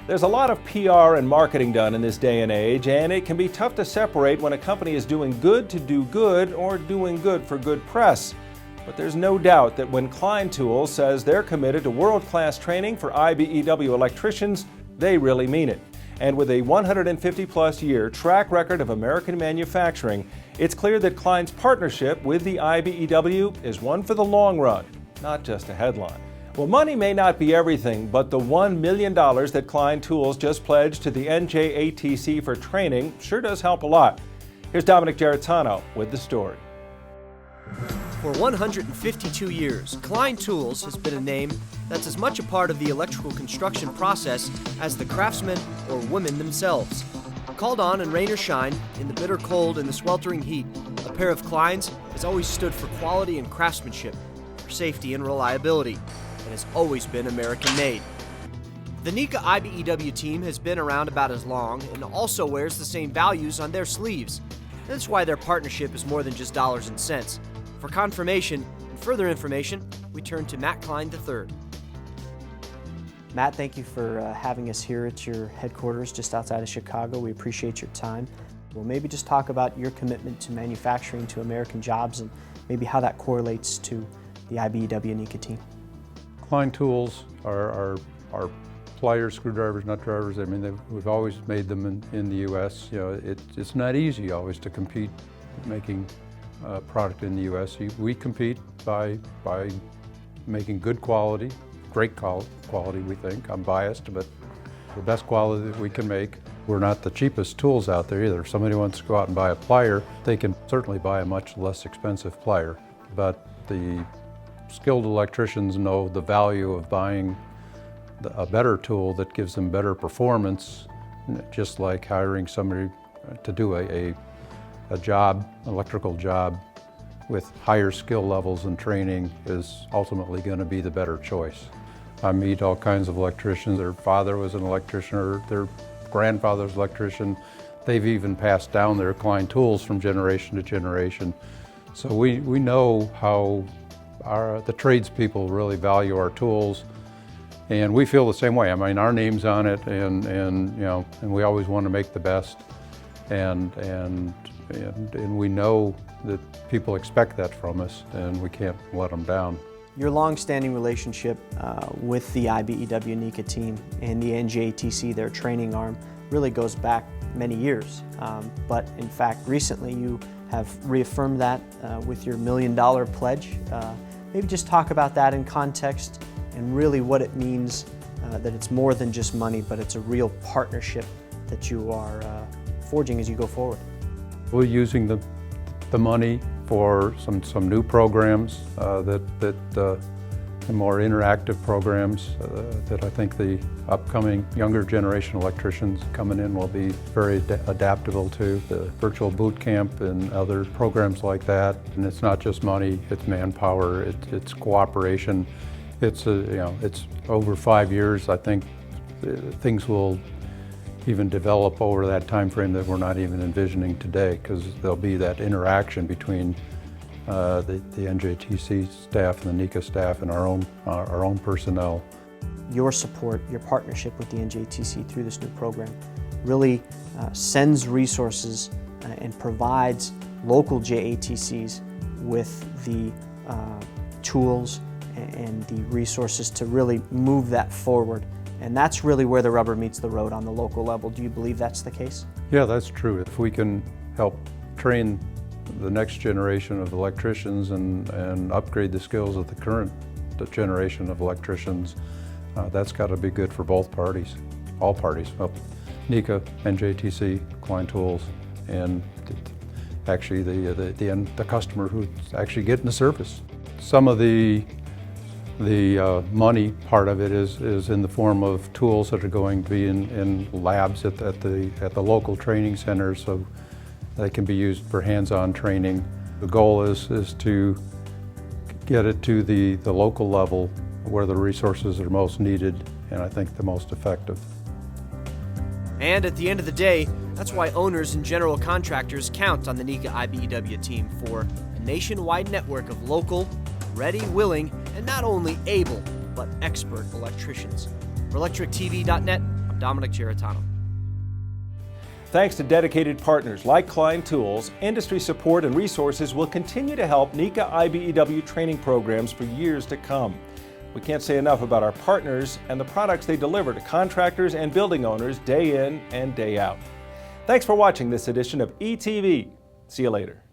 There's a lot of PR and marketing done in this day and age, and it can be tough to separate when a company is doing good to do good or doing good for good press. But there's no doubt that when Klein Tools says they're committed to world-class training for IBEW electricians, they really mean it. And with a 150-plus year track record of American manufacturing, it's clear that Klein's partnership with the IBEW is one for the long run, not just a headline. Well, money may not be everything, but the $1 million that Klein Tools just pledged to the NJATC for training sure does help a lot. Here's Dominic Gerritano with the story. For 152 years, Klein Tools has been a name that's as much a part of the electrical construction process as the craftsmen or women themselves. Called on in rain or shine, in the bitter cold and the sweltering heat, a pair of Kleins has always stood for quality and craftsmanship, for safety and reliability, and has always been American-made. The NECA IBEW team has been around about as long and also wears the same values on their sleeves. That's why their partnership is more than just dollars and cents. For confirmation and further information, we turn to Mat Klein III. Matt, thank you for having us here at your headquarters just outside of Chicago. We appreciate your time. We'll maybe just talk about your commitment to manufacturing, to American jobs, and maybe how that correlates to the IBEW NECA team. Klein Tools are pliers, screwdrivers, nut drivers. I mean, we've always made them in the U.S. You know, it's not easy always to compete making product in the U.S. We compete by making good quality, great quality, we think. I'm biased, but the best quality that we can make. We're not the cheapest tools out there either. If somebody wants to go out and buy a plier, they can certainly buy a much less expensive plier. But the skilled electricians know the value of buying a better tool that gives them better performance, just like hiring somebody to do a job, electrical job, with higher skill levels and training is ultimately going to be the better choice. I meet all kinds of electricians. Their father was an electrician or their grandfather's an electrician. They've even passed down their Klein Tools from generation to generation. So we know how the tradespeople really value our tools, and we feel the same way. I mean, our name's on it, and you know, and we always want to make the best, and we know that people expect that from us, and we can't let them down. Your long-standing relationship with the IBEW NECA team and the NJATC, their training arm, really goes back many years. But in fact, recently you have reaffirmed that with your $1 million pledge. Maybe just talk about that in context and really what it means, that it's more than just money, but it's a real partnership that you are forging as you go forward. We're using the money for some new programs, more interactive programs that I think the upcoming younger generation electricians coming in will be very adaptable to. The virtual boot camp and other programs like that. And it's not just money, it's manpower, it's cooperation. It's over 5 years. I think things will even develop over that time frame that we're not even envisioning today, because there'll be that interaction between the NJTC staff and the NECA staff and our own personnel. Your support, your partnership with the NJTC through this new program really sends resources and provides local JATCs with the tools and the resources to really move that forward. And that's really where the rubber meets the road on the local level. Do you believe that's the case? Yeah, that's true. If we can help train the next generation of electricians and upgrade the skills of the current generation of electricians, that's got to be good for both parties, all parties. Well, NECA, NJTC, Klein Tools, and actually the customer who's actually getting the service. Some of the money part of it is in the form of tools that are going to be in labs at the local training centers, so they can be used for hands-on training. The goal is to get it to the local level where the resources are most needed and I think the most effective. And at the end of the day, that's why owners and general contractors count on the NECA IBEW team for a nationwide network of local, ready, willing, and not only able, but expert electricians. For ElectricTV.net, I'm I'm Dominic Giratano. Thanks to dedicated partners like Klein Tools, industry support and resources will continue to help NECA IBEW training programs for years to come. We can't say enough about our partners and the products they deliver to contractors and building owners day in and day out. Thanks for watching this edition of ETV. See you later.